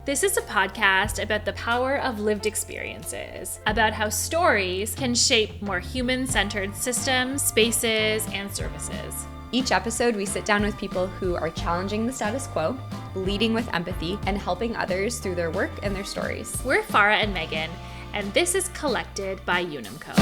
This is a podcast about the power of lived experiences, about how stories can shape more human-centered systems, spaces, and services. Each episode, we sit down with people who are challenging the status quo, leading with empathy, and helping others through their work and their stories. We're Farah and Megan, and this is Collected by Unum Co.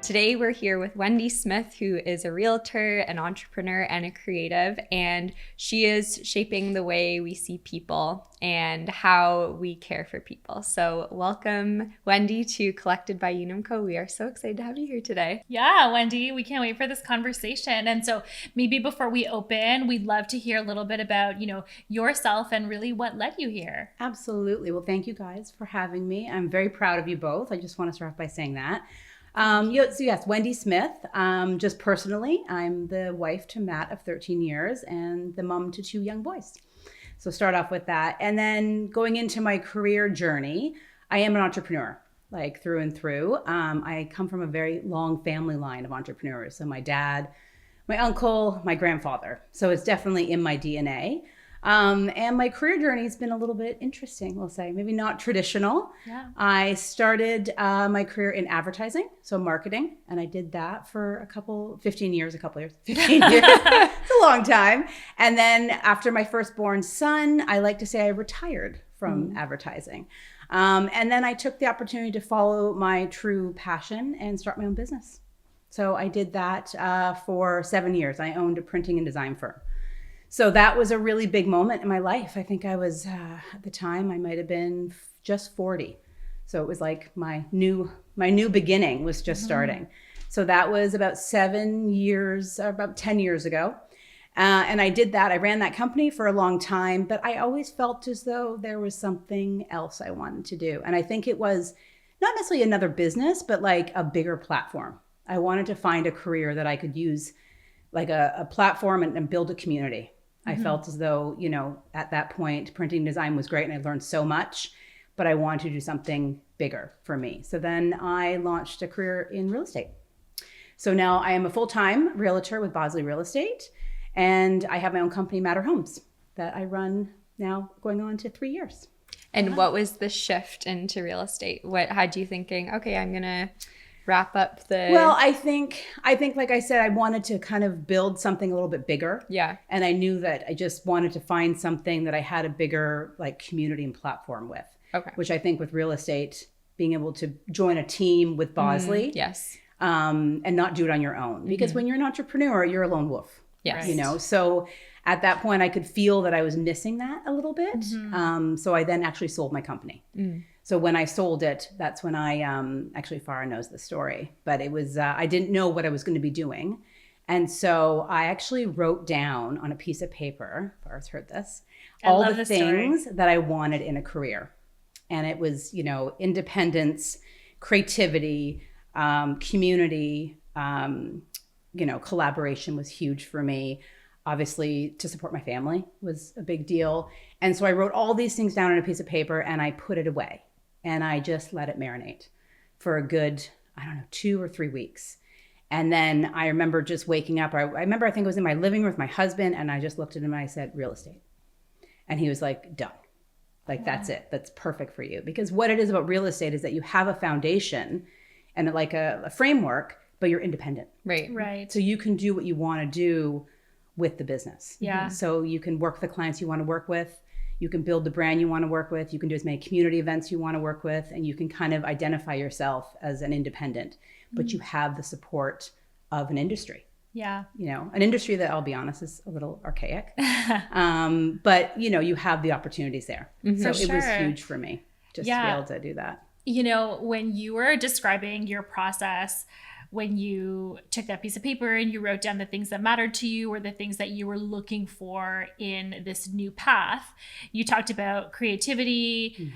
Today, we're here with Wendy Smith, who is a realtor, an entrepreneur, and a creative, and she is shaping the way we see people and how we care for people. So welcome, Wendy, to Collected by Unum Co. We are so excited to have you here today. Yeah, Wendy, we can't wait for this conversation. And so maybe before we open, we'd love to hear a little bit about, yourself and really what led you here. Absolutely. Well, thank you guys for having me. I'm very proud of you both. I just want to start off by saying that. So yes, Wendy Smith. Just personally, I'm the wife to Matt of 13 years and the mom to 2 young boys. So start off with that. And then going into my career journey, I am an entrepreneur, like through and through. I come from a very long family line of entrepreneurs. So my dad, my uncle, my grandfather. So it's definitely in my DNA. And my career journey has been a little bit interesting, we'll say, maybe not traditional. Yeah. I started my career in advertising, so marketing, and I did that for 15 years. It's a long time. And then after my firstborn son, I like to say I retired from advertising. And then I took the opportunity to follow my true passion and start my own business. So I did that for 7 years. I owned a printing and design firm. So that was a really big moment in my life. I think I was, at the time, I might have been just 40. So it was like my new beginning was just starting. So that was about 10 years ago. And I did that. I ran that company for a long time, but I always felt as though there was something else I wanted to do. And I think it was not necessarily another business, but like a bigger platform. I wanted to find a career that I could use like a platform and build a community. I felt as though, at that point, printing design was great and I learned so much, but I wanted to do something bigger for me. So then I launched a career in real estate. So now I am a full-time realtor with Bosley Real Estate, and I have my own company, Matter Homes, that I run now going on to 3 years. And what was the shift into real estate? What had you thinking, okay, I'm going to wrap up the... Well, I think, like I said, I wanted to kind of build something a little bit bigger. Yeah. And I knew that I just wanted to find something that I had a bigger like community and platform with. Okay. Which I think with real estate, being able to join a team with Bosley. Yes. And not do it on your own. Because when you're an entrepreneur, you're a lone wolf. Yes. So at that point, I could feel that I was missing that a little bit. So I then actually sold my company. So when I sold it, that's when I, actually Farah knows the story, but it was, I didn't know what I was going to be doing. And so I actually wrote down on a piece of paper, Farah's heard this, all the things that I wanted in a career. And it was, independence, creativity, community, collaboration was huge for me. Obviously, to support my family was a big deal. And so I wrote all these things down on a piece of paper and I put it away. And I just let it marinate for a good, 2 or 3 weeks. And then I remember just waking up. I think I was in my living room with my husband and I just looked at him and I said, real estate. And he was like, done. Like, that's it. That's perfect for you. Because what it is about real estate is that you have a foundation and like a framework, but you're independent. Right. So you can do what you want to do with the business. Yeah. So you can work the clients you want to work with. You can build the brand you want to work with. You can do as many community events you want to work with. And you can kind of identify yourself as an independent, but you have the support of an industry. Yeah. An industry that, I'll be honest, is a little archaic. But, you have the opportunities there. So it was huge for me just to be able to do that. When you were describing your process, when you took that piece of paper and you wrote down the things that mattered to you or the things that you were looking for in this new path, you talked about creativity,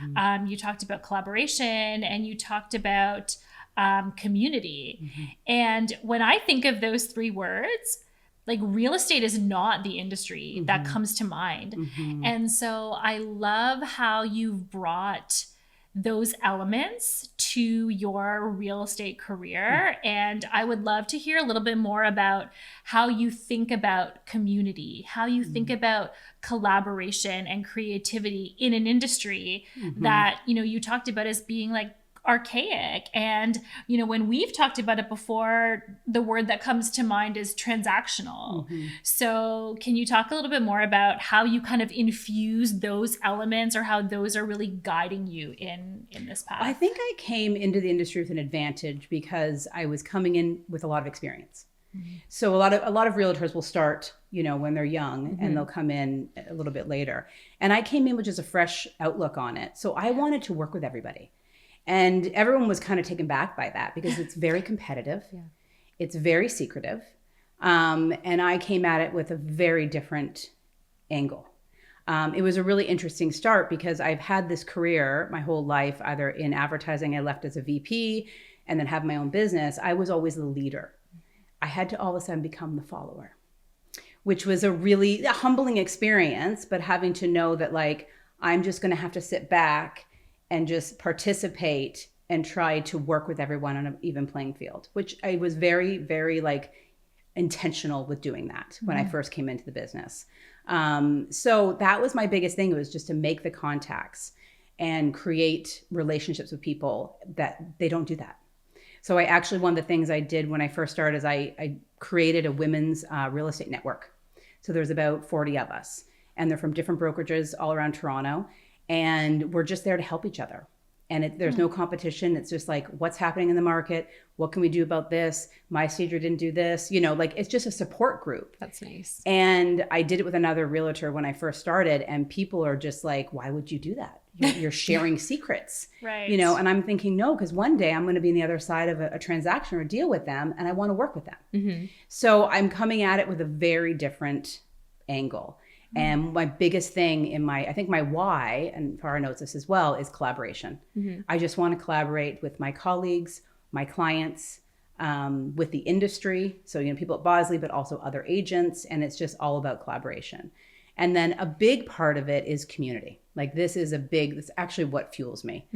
you talked about collaboration, and you talked about community. And when I think of those 3 words, like, real estate is not the industry that comes to mind. And so I love how you've brought those elements to your real estate career. And I would love to hear a little bit more about how you think about community, how you think about collaboration and creativity in an industry that, you talked about as being like archaic. And, when we've talked about it before, the word that comes to mind is transactional. So can you talk a little bit more about how you kind of infuse those elements or how those are really guiding you in this path? I think I came into the industry with an advantage because I was coming in with a lot of experience. So a lot of realtors will start, when they're young and they'll come in a little bit later. And I came in with just a fresh outlook on it. So I wanted to work with everybody. And everyone was kind of taken back by that because it's very competitive. It's very secretive. And I came at it with a very different angle. It was a really interesting start because I've had this career my whole life, either in advertising, I left as a VP and then have my own business. I was always the leader. I had to all of a sudden become the follower, which was a really humbling experience, but having to know that like, I'm just going to have to sit back and just participate and try to work with everyone on an even playing field, which I was very, very like intentional with doing that when I first came into the business. So that was my biggest thing. It was just to make the contacts and create relationships with people that they don't do that. So I actually, one of the things I did when I first started is I created a women's real estate network. So there's about 40 of us and they're from different brokerages all around Toronto. And we're just there to help each other. And there's no competition. It's just like, what's happening in the market? What can we do about this? My stager didn't do this. It's just a support group. That's nice. And I did it with another realtor when I first started. And people are just like, why would you do that? You're sharing secrets. Right. And I'm thinking, no, because one day I'm going to be on the other side of a transaction or a deal with them. And I want to work with them. So I'm coming at it with a very different angle. And my biggest thing I think my why, and Farah knows this as well, is collaboration. I just want to collaborate with my colleagues, my clients, with the industry. So, people at Bosley, but also other agents. And it's just all about collaboration. And then a big part of it is community. Like that's actually what fuels me,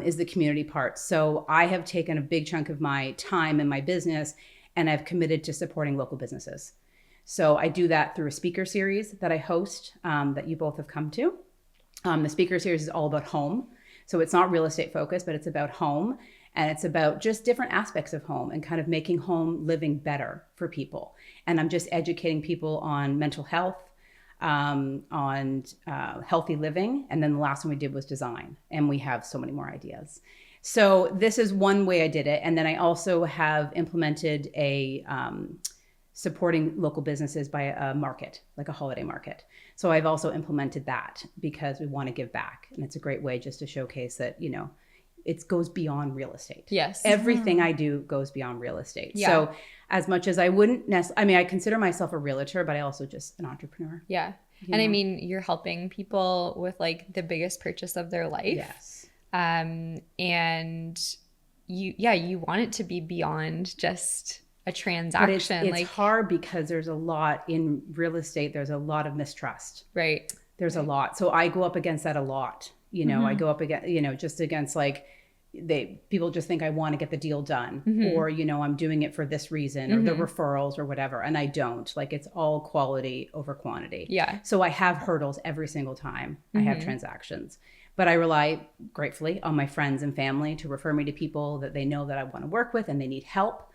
is the community part. So I have taken a big chunk of my time in my business and I've committed to supporting local businesses. So I do that through a speaker series that I host, that you both have come to. The speaker series is all about home. So it's not real estate focused, but it's about home. And it's about just different aspects of home and kind of making home living better for people. And I'm just educating people on mental health, on healthy living. And then the last one we did was design. And we have so many more ideas. So this is one way I did it. And then I also have implemented supporting local businesses by a market, like a holiday market. So I've also implemented that because we want to give back. And it's a great way just to showcase that, it goes beyond real estate. Yes. Everything I do goes beyond real estate. Yeah. So as much as I wouldn't necessarily, I consider myself a realtor, but I also just an entrepreneur. Yeah. And I mean, you're helping people with like the biggest purchase of their life. Yes. And you want it to be beyond just a transaction. But it's hard because there's a lot in real estate. There's a lot of mistrust. Right. There's a lot. So I go up against that a lot. I go up against, just against like, people just think I want to get the deal done or, I'm doing it for this reason or the referrals or whatever. And I don't. Like it's all quality over quantity. Yeah. So I have hurdles every single time I have transactions. But I rely gratefully on my friends and family to refer me to people that they know that I want to work with and they need help.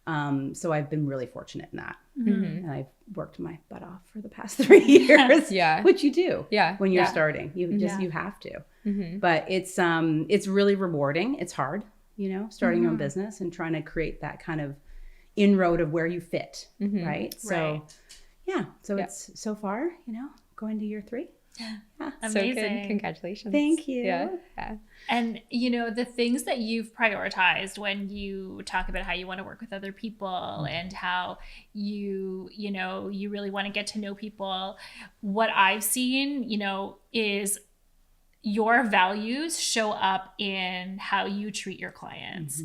So I've been really fortunate in that. And I've worked my butt off for the past 3 years, which you do when you're starting. You have to. But it's really rewarding. It's hard, starting your own business and trying to create that kind of inroad of where you fit, right? So, so it's so far, going to year 3. Yeah. So Amazing. good. Congratulations. Thank you. Yeah. And, the things that you've prioritized when you talk about how you want to work with other people and how you really want to get to know people, what I've seen, is your values show up in how you treat your clients.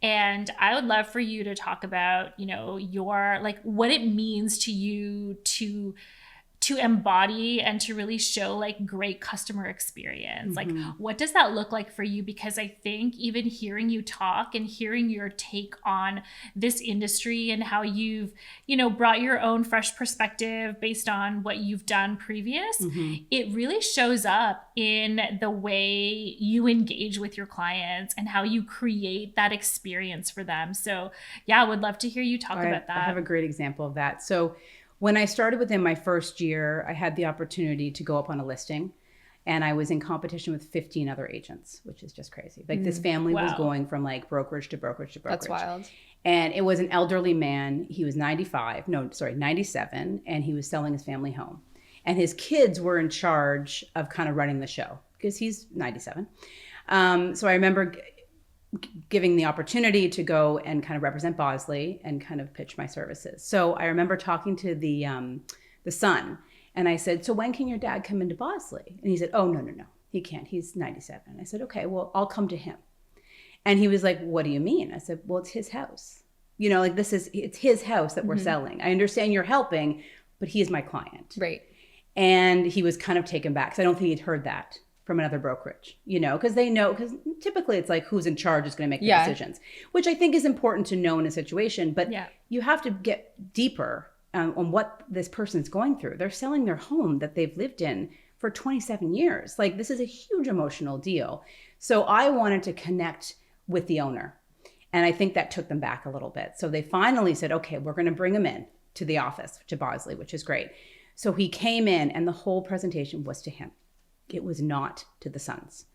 And I would love for you to talk about, your, like what it means to you to to embody and to really show like great customer experience? Like, what does that look like for you? Because I think even hearing you talk and hearing your take on this industry and how you've, brought your own fresh perspective based on what you've done previous, it really shows up in the way you engage with your clients and how you create that experience for them. So yeah, I would love to hear you talk about that. I have a great example of that. So when I started within my first year, I had the opportunity to go up on a listing, and I was in competition with 15 other agents, which is just crazy. Like this family was going from like brokerage to brokerage to brokerage. That's wild. And it was an elderly man. He was 97, and he was selling his family home. And his kids were in charge of kind of running the show because he's 97. So I remember giving the opportunity to go and kind of represent Bosley and kind of pitch my services. So I remember talking to the son, and I said, "So when can your dad come into Bosley?" And he said, "Oh, no, he can't. He's 97. I said, "Okay, well, I'll come to him." And he was like, "What do you mean?" I said, "Well, it's his house. It's his house that we're selling. I understand you're helping, but he is my client." Right. And he was kind of taken back because I don't think he'd heard that from another brokerage, because typically it's like who's in charge is going to make the decisions, which I think is important to know in a situation, but you have to get deeper on what this person's going through. They're selling their home that they've lived in for 27 years. Like this is a huge emotional deal. So I wanted to connect with the owner. And I think that took them back a little bit. So they finally said, okay, we're going to bring him in to the office, to Bosley, which is great. So he came in and the whole presentation was to him. It was not to the sons.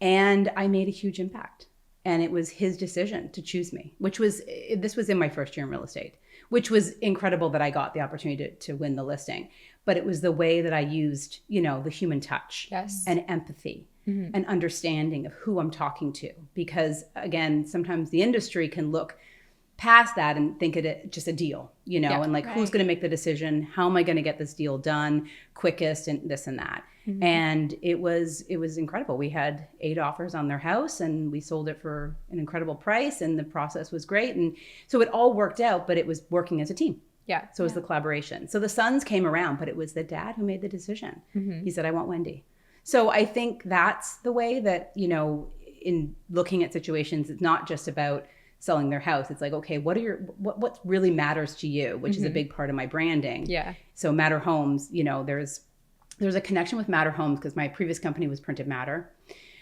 And I made a huge impact. And it was his decision to choose me, this was in my first year in real estate, which was incredible that I got the opportunity to win the listing. But it was the way that I used, the human touch and empathy and understanding of who I'm talking to. Because again, sometimes the industry can look past that and think it just a deal, and like, who's going to make the decision? How am I going to get this deal done quickest and this and that? And it was incredible. We had 8 offers on their house and we sold it for an incredible price, and the process was great. And so it all worked out, but it was working as a team. Yeah. So it was the collaboration. So the sons came around, but it was the dad who made the decision. He said, "I want Wendy." So I think that's the way that, in looking at situations, it's not just about selling their house. It's like, okay, what really matters to you, which is a big part of my branding. Yeah. So Matter Homes, there's a connection with Matter Homes because my previous company was Printed Matter.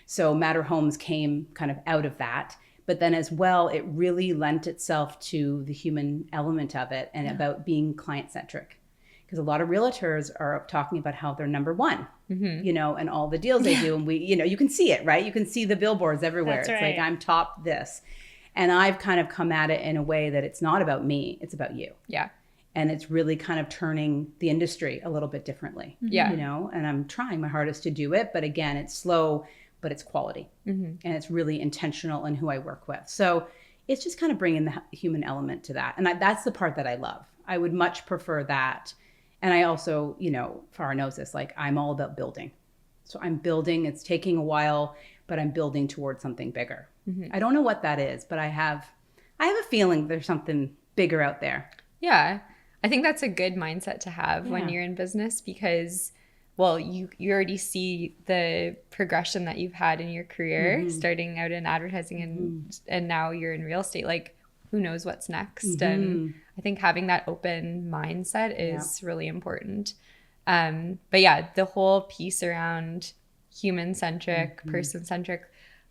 So Matter Homes came kind of out of that. But then as well, it really lent itself to the human element of it and about being client-centric. Because a lot of realtors are talking about how they're number one, and all the deals they do. And you can see it, right? You can see the billboards everywhere. That's it's right. like, I'm top this. And I've kind of come at it in a way that it's not about me, it's about you. Yeah. And it's really kind of turning the industry a little bit differently. Yeah. And I'm trying my hardest to do it. But again, it's slow, but it's quality. And it's really intentional in who I work with. So it's just kind of bringing the human element to that. And that's the part that I love. I would much prefer that. And I also, Farah knows this, like I'm all about building. So I'm building, it's taking a while, but I'm building towards something bigger. I don't know what that is, but I have a feeling there's something bigger out there. Yeah. I think that's a good mindset to have when you're in business because, well, you already see the progression that you've had in your career, starting out in advertising and now you're in real estate. Like, who knows what's next? And I think having that open mindset is really important. But yeah, the whole piece around human-centric, person-centric,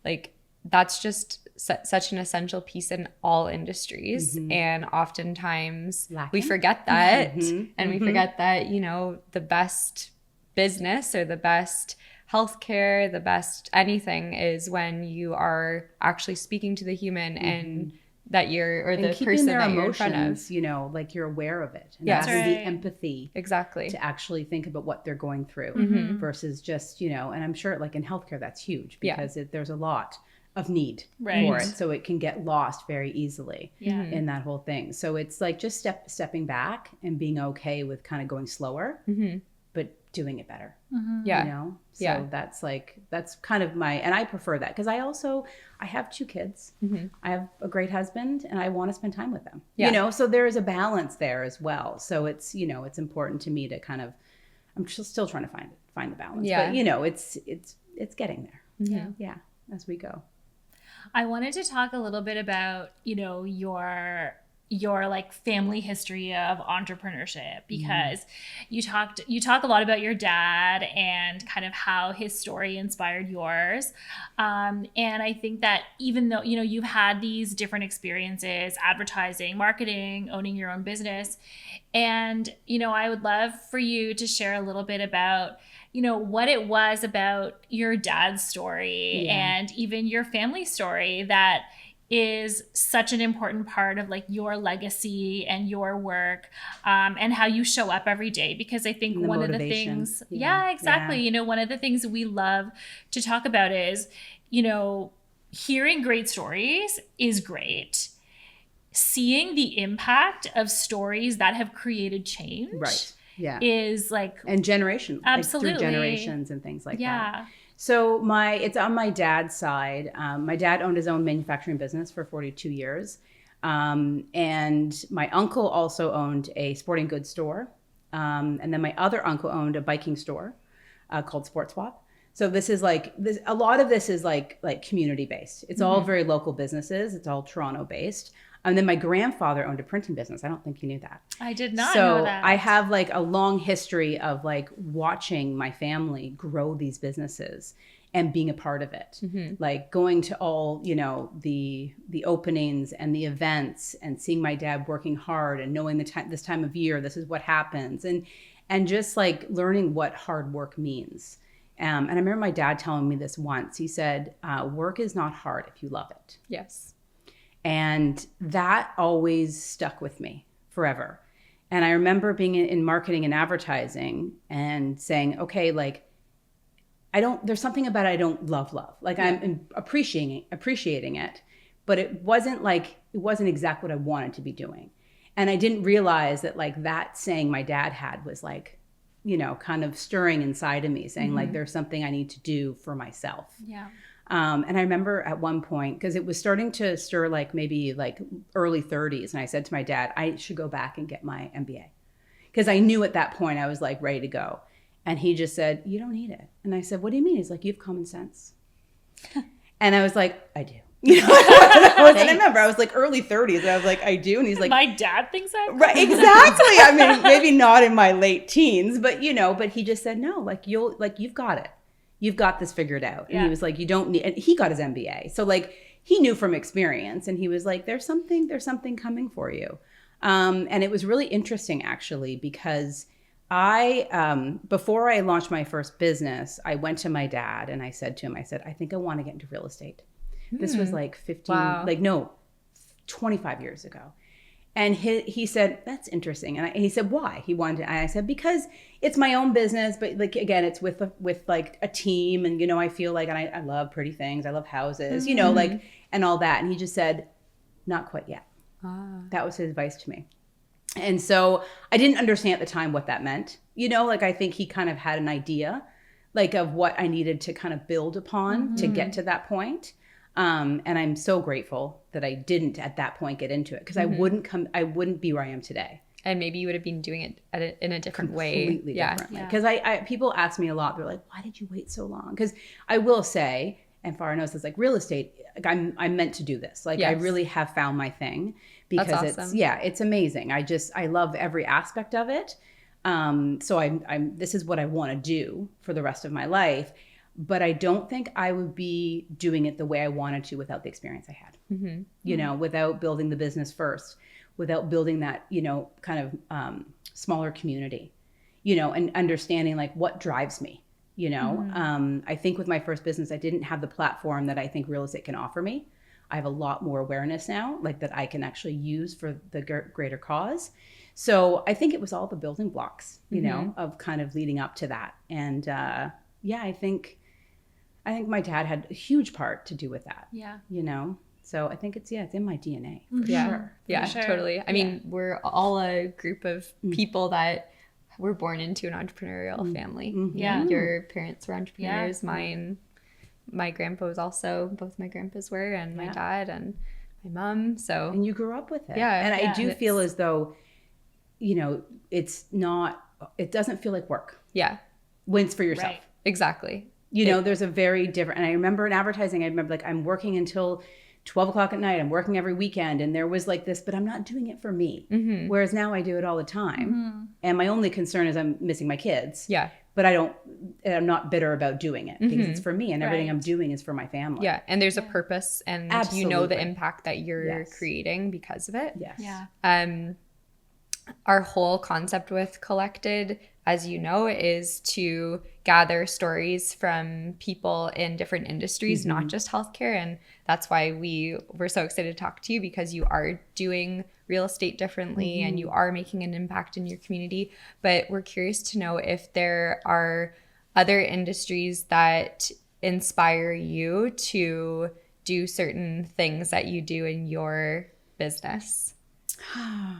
like that's just such an essential piece in all industries. And oftentimes we forget that and we forget that, the best business or the best healthcare, the best anything is when you are actually speaking to the human and that you're, or the person that you're in front of. Like you're aware of it. And Yes. having the empathy Exactly. to actually think about what they're going through versus just, and I'm sure like in healthcare, that's huge because there's a lot of need for it. So it can get lost very easily in that whole thing. So it's like just stepping back and being okay with kind of going slower, but doing it better. Yeah. So that's kind of and I prefer that because I have 2 kids. I have a great husband and I want to spend time with them. So there is a balance there as well. So it's, it's important to me to kind of I'm still trying to find the balance. Yeah. But you know, it's getting there. Yeah. Yeah, as we go. I wanted to talk a little bit about, your like family history of entrepreneurship, because you talk a lot about your dad and kind of how his story inspired yours. And I think that even though, you've had these different experiences, advertising, marketing, owning your own business, and, I would love for you to share a little bit about, what it was about your dad's story and even your family story that is such an important part of like your legacy and your work, and how you show up every day. Because I think one of the things, exactly. One of the things we love to talk about is, hearing great stories is great. Seeing the impact of stories that have created change. Right. Yeah. Is like, and generation, absolutely, like through generations and things like that. So it's on my dad's side. My dad owned his own manufacturing business for 42 years. And my uncle also owned a sporting goods store. And then my other uncle owned a biking store called Sport Swap. So this is like this. A lot of this is like community based. It's all very local businesses. It's all Toronto based. And then my grandfather owned a printing business. I don't think you knew that. I did not know that. So I have like a long history of like watching my family grow these businesses and being a part of it. Like going to all, the openings and the events and seeing my dad working hard and knowing this time of year, this is what happens. And just like learning what hard work means. And I remember my dad telling me this once. He said, work is not hard if you love it. Yes. And that always stuck with me forever. And I remember being in marketing and advertising and saying, okay, like, there's something about it I don't love. Like I'm appreciating it, but it wasn't exactly what I wanted to be doing. And I didn't realize that like that saying my dad had was like, kind of stirring inside of me, saying like, there's something I need to do for myself. Yeah. And I remember at one point, because it was starting to stir like maybe like early 30s. And I said to my dad, I should go back and get my MBA. Because I knew at that point I was like ready to go. And he just said, you don't need it. And I said, what do you mean? He's like, you have common sense. And I was like, I do. And I remember I was like early 30s. And I was like, I do. And he's like, my dad thinks that. Right, exactly. I mean, maybe not in my late teens, but but he just said, no, like you've got it. You've got this figured out. And he was like, you don't need, and he got his MBA. So like he knew from experience, and he was like, there's something coming for you. And it was really interesting actually, because before I launched my first business, I went to my dad and I said to him, I think I want to get into real estate. This was like 25 years ago. And he said, that's interesting. And he said, why? He wanted to, and I said, because it's my own business, but like, again, it's with like a team. And, I feel like, and I love pretty things. I love houses, like, and all that. And he just said, not quite yet. That was his advice to me. And so I didn't understand at the time what that meant. Like, I think he kind of had an idea like of what I needed to kind of build upon to get to that point. And I'm so grateful that I didn't at that point get into it, because I wouldn't be where I am today. And maybe you would have been doing it in a different way. Completely differently. Because I people ask me a lot, they're like, why did you wait so long? Because I will say, and Farah knows this, like real estate, like I'm meant to do this. Like I really have found my thing, because that's awesome. it's amazing. I love every aspect of it. So this is what I want to do for the rest of my life. But I don't think I would be doing it the way I wanted to without the experience I had, without building the business first, without building that, kind of smaller community, and understanding like what drives me, I think with my first business, I didn't have the platform that I think real estate can offer me. I have a lot more awareness now, like that I can actually use for the greater cause. So I think it was all the building blocks, of kind of leading up to that. And I think my dad had a huge part to do with that. Yeah. So I think it's in my DNA for sure. Yeah, for sure. Totally. I mean, we're all a group of people that were born into an entrepreneurial family. Yeah. Your parents were entrepreneurs. Mine, my grandpa was also, both my grandpas were, and my dad and my mom. So. And you grew up with it. Yeah. And I do feel as though, it's not it doesn't feel like work. Yeah. When it's for yourself. Right. Exactly. You know, there's a very different, and I remember in advertising, I remember like, I'm working until 12 o'clock at night. I'm working every weekend. And there was like this, but I'm not doing it for me. Mm-hmm. Whereas now I do it all the time. Mm-hmm. And my only concern is I'm missing my kids. Yeah. But I'm not bitter about doing it because it's for me, and everything I'm doing is for my family. Yeah. And there's a purpose, and you know the impact that you're creating because of it. Yes. Yeah. Our whole concept with Collected, as you know, is to gather stories from people in different industries, not just healthcare. And that's why we were so excited to talk to you, because you are doing real estate differently and you are making an impact in your community. But we're curious to know if there are other industries that inspire you to do certain things that you do in your business.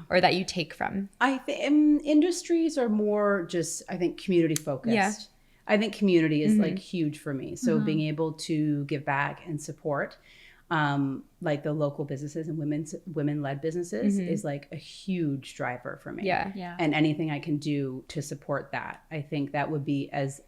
Or that you take from. I think industries are more just, I think, community focused. Yeah. I think community is like huge for me. So being able to give back and support like the local businesses and women-led businesses is like a huge driver for me. Yeah. Yeah. And anything I can do to support that, I think that would be as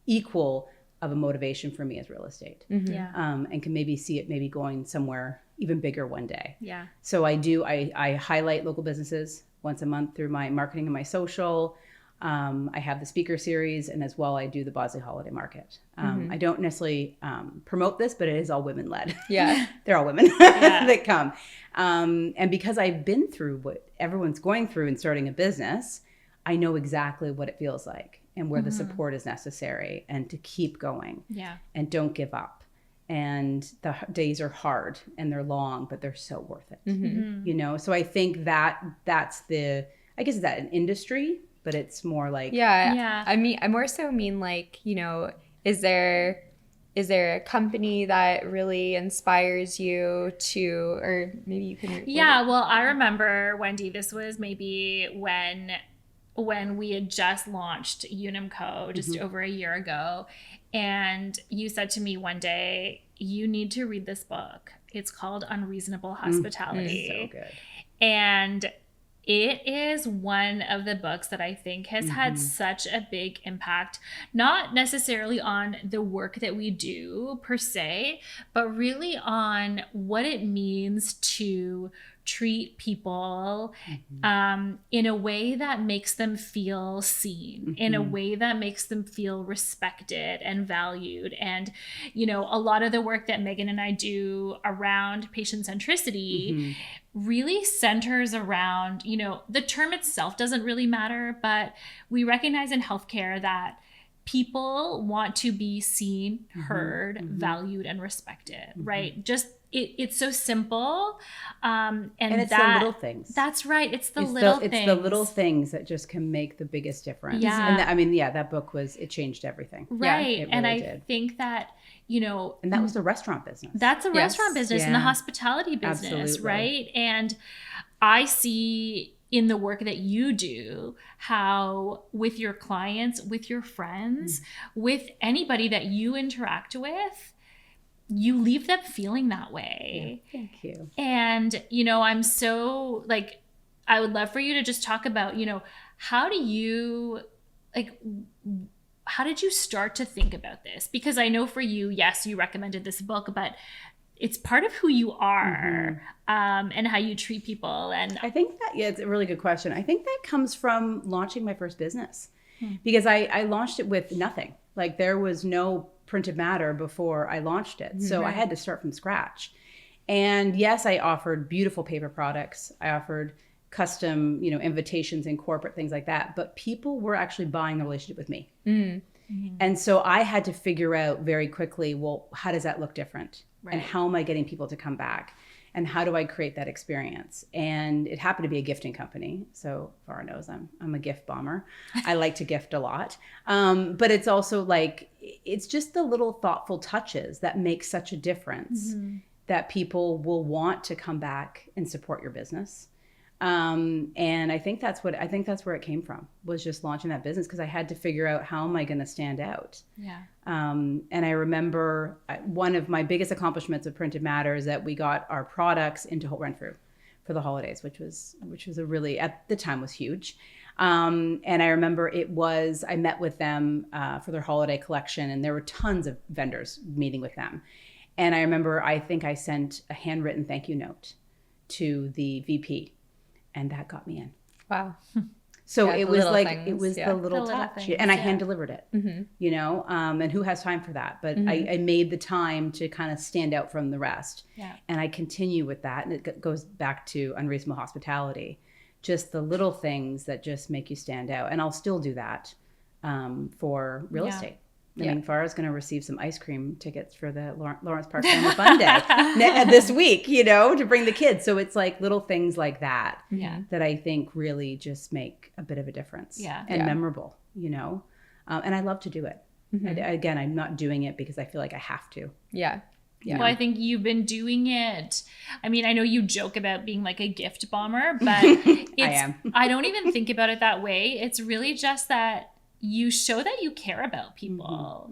equal of a motivation for me as real estate. Yeah. And can maybe see it maybe going somewhere even bigger one day. Yeah. So I highlight local businesses once a month through my marketing and my social. I have the speaker series, and as well I do the Bosley Holiday Market. I don't necessarily promote this, but it is all women led. Yeah. They're all women that come. And because I've been through what everyone's going through in starting a business, I know exactly what it feels like and where the support is necessary, and to keep going and don't give up. And the days are hard and they're long, but they're so worth it. You know, so I think that's I guess is that an industry, but it's more like I mean, I more so mean like, you know, is there a company that really inspires you to, or maybe you can Well, I remember, Wendy, this was maybe when we had just launched Unum Co just over a year ago. And you said to me one day, you need to read this book. It's called Unreasonable Hospitality. so good. And it is one of the books that I think has had such a big impact, not necessarily on the work that we do per se, but really on what it means to treat people in a way that makes them feel seen, in a way that makes them feel respected and valued. And, you know, a lot of the work that Megan and I do around patient centricity really centers around, you know, the term itself doesn't really matter, but we recognize in healthcare that people want to be seen, heard, valued, and respected, right? Just it's so simple. And it's the little things. That's right. It's the little things. It's the little things that just can make the biggest difference. Yeah. And that book it changed everything. Right. Yeah, it and really I did. think that, you know, And that was the restaurant business. that's a restaurant business and the Yeah. hospitality business, Absolutely. right? And I see in the work that you do how with your clients, with your friends, with anybody that you interact with, you leave them feeling that way. Yeah, thank you. And, you know, I'm so like, I would love for you to just talk about, you know, how did you start to think about this? Because I know for you, yes, you recommended this book, but it's part of who you are and how you treat people. And I think that, it's a really good question. I think that comes from launching my first business because I launched it with nothing. Like there was no printed matter before I launched it. So I had to start from scratch. And yes, I offered beautiful paper products. I offered custom, you know, invitations and corporate things like that. But people were actually buying the relationship with me. And so I had to figure out very quickly, well, how does that look different? Right. And how am I getting people to come back? And how do I create that experience? And it happened to be a gifting company. So Farah knows I'm a gift bomber. I like to gift a lot. But it's also like, it's just the little thoughtful touches that make such a difference that people will want to come back and support your business. And I think that's where it came from, was just launching that business, because I had to figure out, how am I going to stand out? yeah. And I remember one of my biggest accomplishments of Printed Matter is that we got our products into Holt Renfrew for the holidays, which was a really, at the time, was huge. And I remember I met with them for their holiday collection, and there were tons of vendors meeting with them. And I remember, I think I sent a handwritten thank you note to the VP, and that got me in. Wow. So Yeah, it the was little like, things, it was yeah. the little The little touch, things, and I yeah. hand delivered it, you know, and who has time for that? But Mm-hmm. I made the time to kind of stand out from the rest. Yeah. And I continue with that. And it goes back to unreasonable hospitality, just the little things that just make you stand out. And I'll still do that for real Yeah. estate. I Yeah. mean, Farah's going to receive some ice cream tickets for the Lawrence Park Family Fun Day this week, you know, to bring the kids. So it's like little things like that Yeah. that I think really just make a bit of a difference. Yeah. And Yeah. memorable, you know. And I love to do it. Again, I'm not doing it because I feel like I have to. Yeah. Yeah. Well, I think you've been doing it. I mean, I know you joke about being like a gift bomber, but I don't even think about it that way. It's really just that you show that you care about people.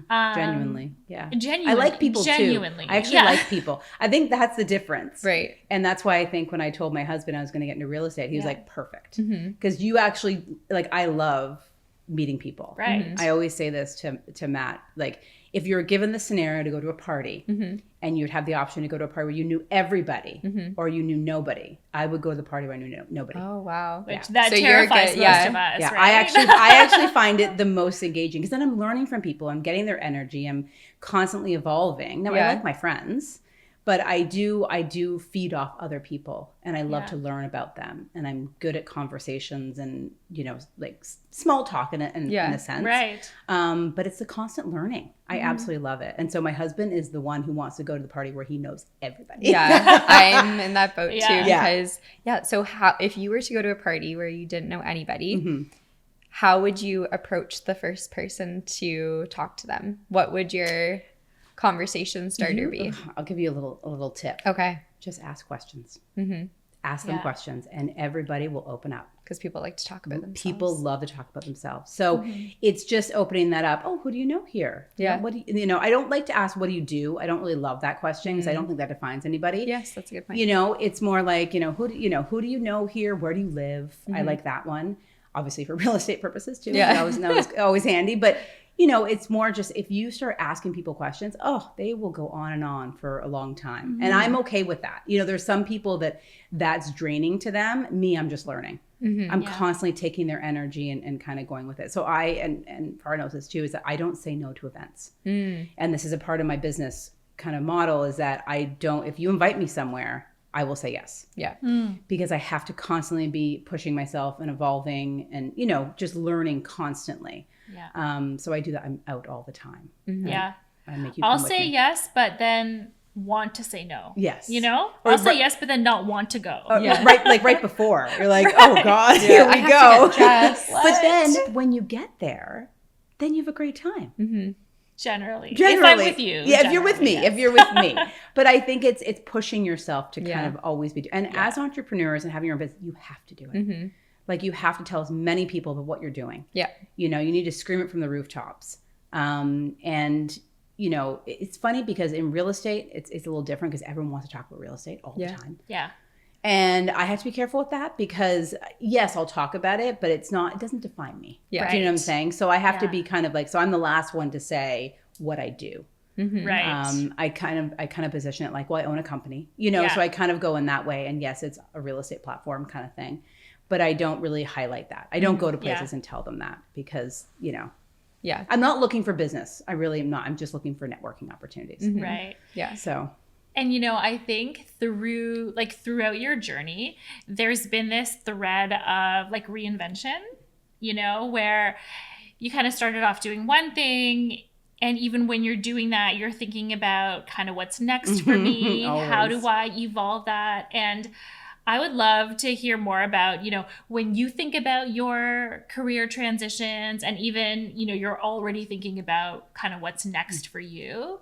Genuinely. Yeah. Genuinely. I like people genuinely. too. I actually Yeah. like people. I think that's the difference. Right. And that's why I think when I told my husband I was going to get into real estate, he was Yeah. like, perfect. Because you actually, like, I love meeting people. Right. I always say this to Matt, like, if you're given the scenario to go to a party and you'd have the option to go to a party where you knew everybody or you knew nobody, I would go to the party where I knew nobody. Oh, wow. Which Yeah. that So you're terrifies good, most yeah. of us, Yeah, right? I actually find it the most engaging because then I'm learning from people. I'm getting their energy. I'm constantly evolving. Now, I Yeah. like my friends, but I do feed off other people, and I love Yeah. to learn about them. And I'm good at conversations and, you know, like small talk in a sense. Right. But it's the constant learning. I absolutely love it. And so my husband is the one who wants to go to the party where he knows everybody. Yeah, I'm in that boat too. Yeah. Because so how, if you were to go to a party where you didn't know anybody, Mm-hmm. how would you approach the first person to talk to them? What would your conversation starter be? I'll give you a little tip. Okay. Just ask questions. Mm-hmm. Ask them Yeah. questions, and everybody will open up. Because people like to talk about themselves. People love to talk about themselves. So it's just opening that up. Oh, who do you know here? Yeah. What do you know, I don't like to ask, what do you do? I don't really love that question because I don't think that defines anybody. Yes, that's a good point. You know, it's more like, who do you know here? Where do you live? I like that one. Obviously for real estate purposes too. Yeah. That was always handy. But, it's more just if you start asking people questions, they will go on and on for a long time. And I'm okay with that. There's some people that's draining to them. Me, I'm just learning. I'm constantly taking their energy and kind of going with it. So and Farah knows this too, is that I don't say no to events. And this is a part of my business kind of model, is that if you invite me somewhere, I will say yes. Yeah. Because I have to constantly be pushing myself and evolving and, just learning constantly. Yeah. So I do that. I'm out all the time. Yeah. I make you I'll come with say me. yes, but then want to say no. Yes. Or I'll say yes, but then not want to go. Yeah. Right before. You're like, oh God, here I we have go. to get dressed. But then when you get there, then you have a great time. Mm-hmm. Generally. If I'm with you. Yeah, if you're with me. generally, If you're with me. But I think it's pushing yourself to Yeah. kind of always be. And as entrepreneurs and having your own business, you have to do it. Mm-hmm. Like you have to tell as many people about what you're doing. Yeah. You need to scream it from the rooftops. It's funny because in real estate, it's a little different because everyone wants to talk about real estate all the time. Yeah. And I have to be careful with that because yes, I'll talk about it, but it doesn't define me. Yeah. Do you know what I'm saying? So I have to Yeah. be kind of like, so I'm the last one to say what I do. Mm-hmm. Right. I kind of position it like, well, I own a company, Yeah. so I kind of go in that way. And yes, it's a real estate platform kind of thing, but I don't really highlight that. I don't go to places and tell them that because, Yeah. I'm not looking for business. I really am not. I'm just looking for networking opportunities. Mm-hmm. Right. Yeah. So, And I think throughout your journey, there's been this thread of like reinvention, where you kind of started off doing one thing. And even when you're doing that, you're thinking about kind of what's next for me. How do I evolve that? And I would love to hear more about, when you think about your career transitions and even, you're already thinking about kind of what's next for you.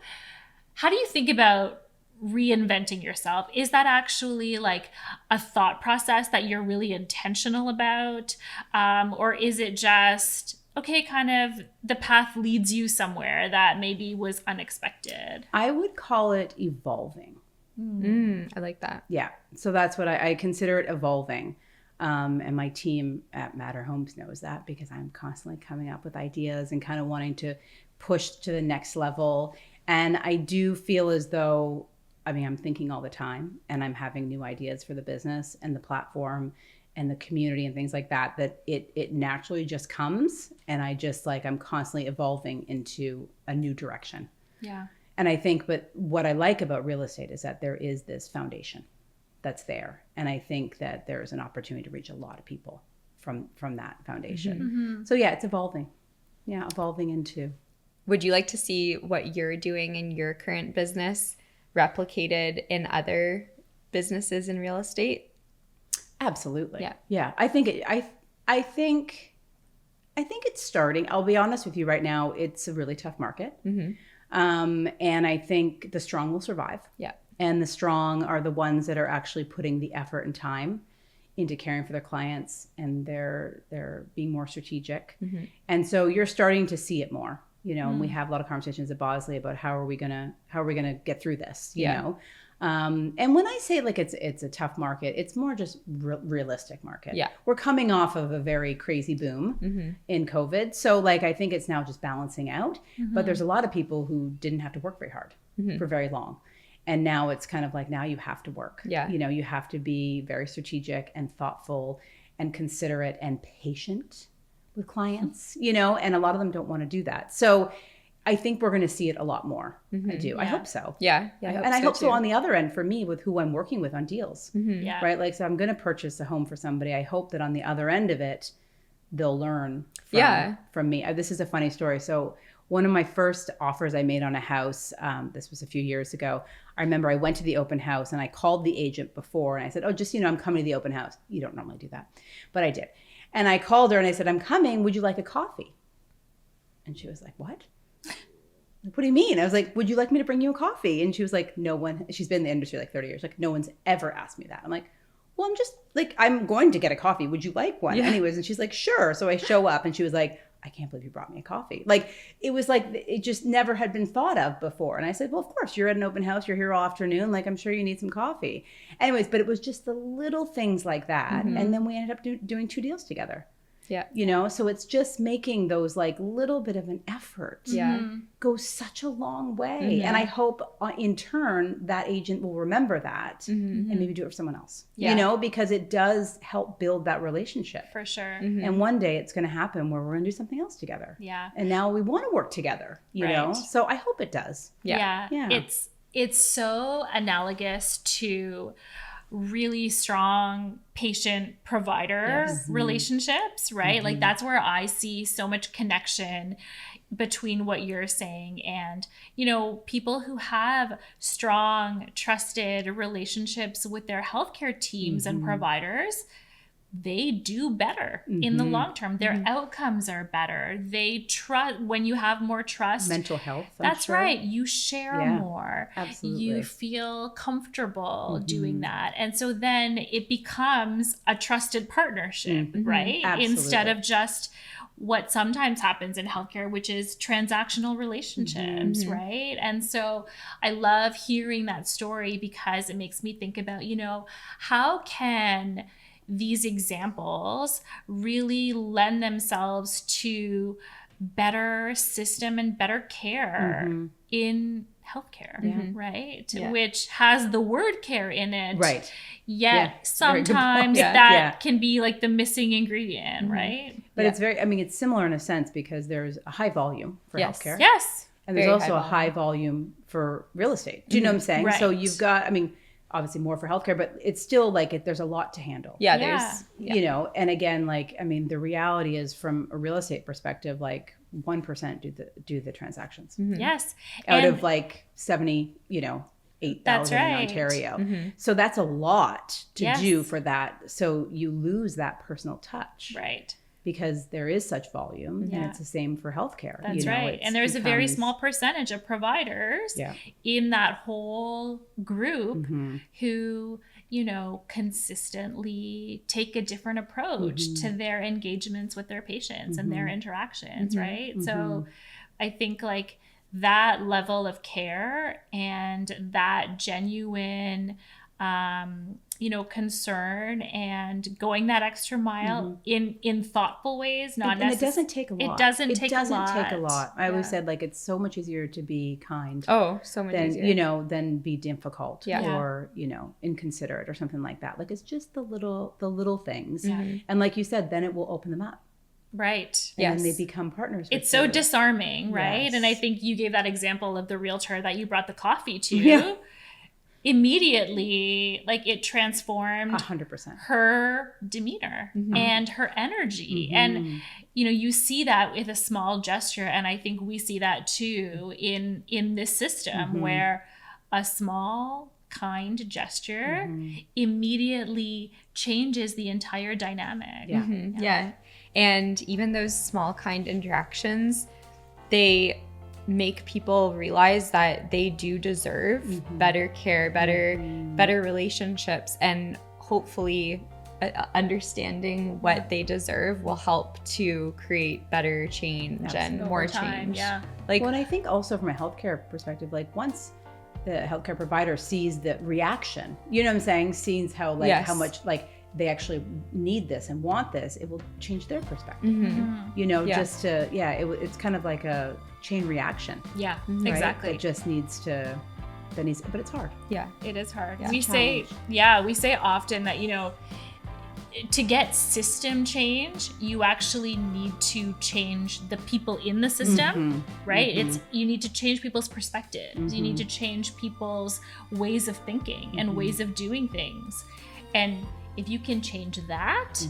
How do you think about reinventing yourself? Is that actually like a thought process that you're really intentional about? Or is it just, okay, kind of the path leads you somewhere that maybe was unexpected? I would call it evolving. I like that. Yeah. So that's what I consider it, evolving. And my team at Matter Homes knows that, because I'm constantly coming up with ideas and kind of wanting to push to the next level. And I do feel as though, I'm thinking all the time, and I'm having new ideas for the business and the platform and the community and things like that, that it naturally just comes. And I'm constantly evolving into a new direction. Yeah. And I think, but what I like about real estate is that there is this foundation that's there. And I think that there's an opportunity to reach a lot of people from that foundation. Mm-hmm. So yeah, it's evolving. Yeah, evolving into. Would you like to see what you're doing in your current business replicated in other businesses in real estate? Absolutely. Yeah. Yeah. I think it's starting. I'll be honest with you right now, it's a really tough market. Mm-hmm. And I think the strong will survive. Yeah. And the strong are the ones that are actually putting the effort and time into caring for their clients, and they're being more strategic. Mm-hmm. And so you're starting to see it more, and we have a lot of conversations at Bosley about how are we gonna get through this, you know? And when I say like it's a tough market, it's more just realistic market. Yeah. We're coming off of a very crazy boom in COVID. So like, I think it's now just balancing out, but there's a lot of people who didn't have to work very hard for very long. And now it's kind of like, now you have to work. Yeah. You have to be very strategic and thoughtful and considerate and patient with clients, and a lot of them don't want to do that. So I think we're going to see it a lot more. I do. Yeah. I hope so. Yeah. I hope so on the other end for me with who I'm working with on deals, Yeah. right? Like, so I'm going to purchase a home for somebody. I hope that on the other end of it, they'll learn from me. This is a funny story. So one of my first offers I made on a house, this was a few years ago. I remember I went to the open house and I called the agent before and I said, oh, just, I'm coming to the open house. You don't normally do that, but I did. And I called her and I said, I'm coming. Would you like a coffee? And she was like, what? What do you mean? I was like, would you like me to bring you a coffee? And she was like, she's been in the industry like 30 years. Like, no one's ever asked me that. I'm like, well, I'm just like, I'm going to get a coffee. Would you like one? Yeah. Anyways. And she's like, sure. So I show up and she was like, I can't believe you brought me a coffee. Like, it was like, it just never had been thought of before. And I said, well, of course, you're at an open house. You're here all afternoon. Like, I'm sure you need some coffee. Anyways, but it was just the little things like that. And then we ended up doing 2 deals together. Yeah. So it's just making those like little bit of an effort go such a long way. And I hope in turn that agent will remember that and maybe do it for someone else, because it does help build that relationship. For sure. And one day it's going to happen where we're going to do something else together. Yeah. And now we want to work together, you know? So I hope it does. Yeah. It's so analogous to really strong patient provider relationships, right? Like that's where I see so much connection between what you're saying and, people who have strong, trusted relationships with their healthcare teams and providers. They do better in the long term. Their outcomes are better. They trust when you have more trust. Mental health. That's right. You share more. Absolutely. You feel comfortable doing that. And so then it becomes a trusted partnership, right? Absolutely. Instead of just what sometimes happens in healthcare, which is transactional relationships, right? And so I love hearing that story because it makes me think about, how can these examples really lend themselves to better system and better care in healthcare, right? Yeah. Which has the word care in it. Right. Yet sometimes that can be like the missing ingredient, right? But it's it's similar in a sense because there's a high volume for healthcare. Yes. And there's Very also a high volume for real estate. Do you know what I'm saying? Right. So you've got, obviously more for healthcare, but it's still like there's a lot to handle. Yeah. There's, and again, like, the reality is from a real estate perspective, like 1% do the transactions Yes. out And of like 70, 8,000 right. in Ontario. So that's a lot to do for that. So you lose that personal touch. right. Because there is such volume, and it's the same for healthcare. That's right. And there's a very small percentage of providers in that whole group who, consistently take a different approach to their engagements with their patients and their interactions, right? So I think like that level of care and that genuine concern and going that extra mile in thoughtful ways, not and it doesn't take a lot. It doesn't take a lot. I always said, like, it's so much easier to be kind. Oh, so much easier. Than be difficult or, inconsiderate or something like that. Like, it's just the little things. And like you said, then it will open them up. Right. And then they become partners. It's so disarming, right? Yes. And I think you gave that example of the realtor that you brought the coffee to. Yeah. Immediately, like, it transformed 100% her demeanor and her energy. And, you see that with a small gesture. And I think we see that too in this system where a small, kind gesture immediately changes the entire dynamic. Yeah. And even those small, kind interactions, they make people realize that they do deserve better care, better relationships, and hopefully understanding what they deserve will help to create better change and more change. Yeah. Like, well, and I think also from a healthcare perspective, like, once the healthcare provider sees the reaction, you know what I'm saying, sees how how much they actually need this and want this, it will change their perspective. Just to it's kind of like a chain reaction. Yeah, right? exactly. It just needs to, but it's hard. Yeah, it is hard. Yeah. We say often that, to get system change, you actually need to change the people in the system, right? You need to change people's perspectives. You need to change people's ways of thinking and ways of doing things. And if you can change that,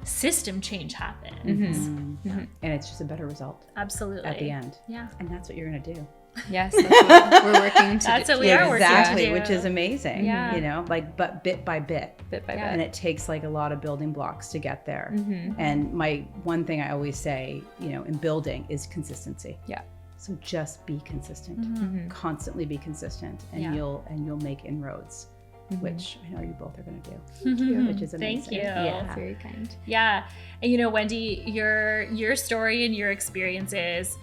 system change happens. And it's just a better result. Absolutely. At the end. Yeah. And that's what you're going to do. Yes, that's what we're working to that's do. What we are working to do. Which is amazing. Yeah. But bit by bit. And it takes like a lot of building blocks to get there. And my one thing I always say, in building is consistency. Yeah. So just be consistent. Constantly be consistent, and you'll make inroads. Which I know you both are going to do, which is amazing. Thank you. Yeah. Very kind. Yeah. And Wendy, your story and your experiences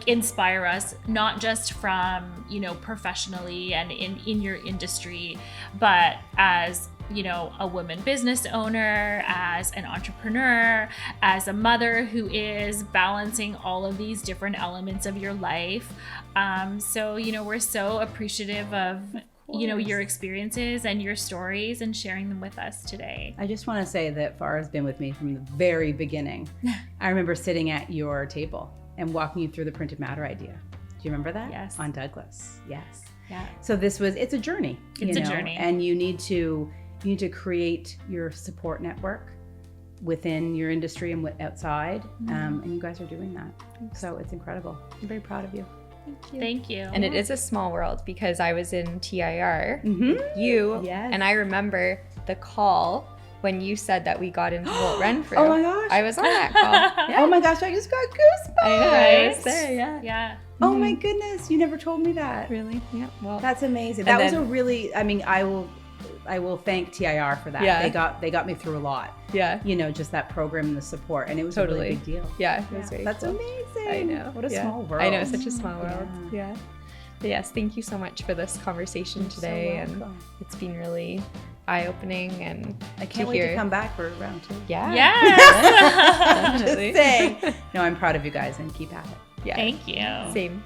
inspire us, not just from, professionally and in your industry, but as, a woman business owner, as an entrepreneur, as a mother who is balancing all of these different elements of your life. So, we're so appreciative of your experiences and your stories and sharing them with us today. I just want to say that Farah's been with me from the very beginning. I remember sitting at your table and walking you through the printed matter idea. Do you remember that? Yes. On Douglas. Yes. Yeah. So it's a journey. It's a journey. And you need to create your support network within your industry and outside. And you guys are doing that. So it's incredible. I'm very proud of you. Thank you. And it is a small world because I was in TIR with you, and I remember the call when you said that we got into Holt Renfrew. Oh my gosh. I was on that call. Yeah. Oh my gosh, I just got goosebumps. I know, I was there, Yeah. Oh my goodness, you never told me that. Really? Yeah. Well, that's amazing. That was a really, I will thank TIR for that. Yeah. They got me through a lot. Yeah. Just that program and the support, and it was a really big deal. Yeah, it was very That's cool. amazing. I know. What a small world. I know, such a small world. Yeah. But yes, thank you so much for this conversation today, and it's been really eye-opening, and I can't wait to come back for round 2. Yeah. Yes. Definitely. Just saying. No, I'm proud of you guys, and keep at it. Yeah. Thank you. Same.